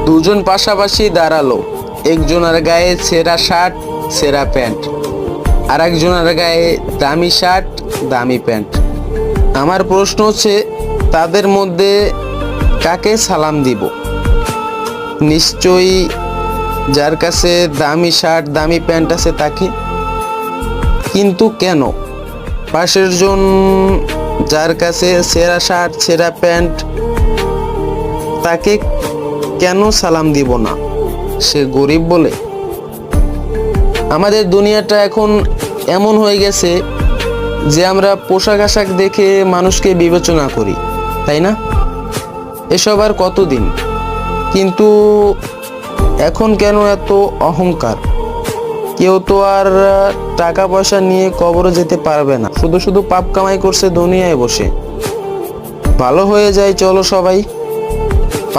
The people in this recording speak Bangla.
দুজন পাশাপাশি দাঁড়ালো, একজনের গায়ে ছেঁড়া শার্ট ছেঁড়া প্যান্ট, আর একজনের গায়ে দামি শার্ট দামি প্যান্ট। আমার প্রশ্ন হচ্ছে, তাদের মধ্যে কাকে সালাম দিব? নিশ্চয়ই যার কাছে দামি শার্ট দামি প্যান্ট আছে তাকে। কিন্তু কেন? পাশের জন যার কাছে ছেঁড়া শার্ট ছেঁড়া প্যান্ট, তাকে কেন সালাম দিব না? সে গরিব বলে? আমাদের দুনিয়াটা এখন এমন হয়ে গেছে যে আমরা পোশাক আশাক দেখে মানুষকে বিবেচনা করি, তাই না? এসব আর কতদিন? কিন্তু এখন কেন এত অহংকার? কেউ তো আর টাকা পয়সা নিয়ে কবরে যেতে পারবে না, শুধু শুধু পাপ কামাই করছে দুনিয়ায় বসে। ভালো হয়ে যায় চলো সবাই।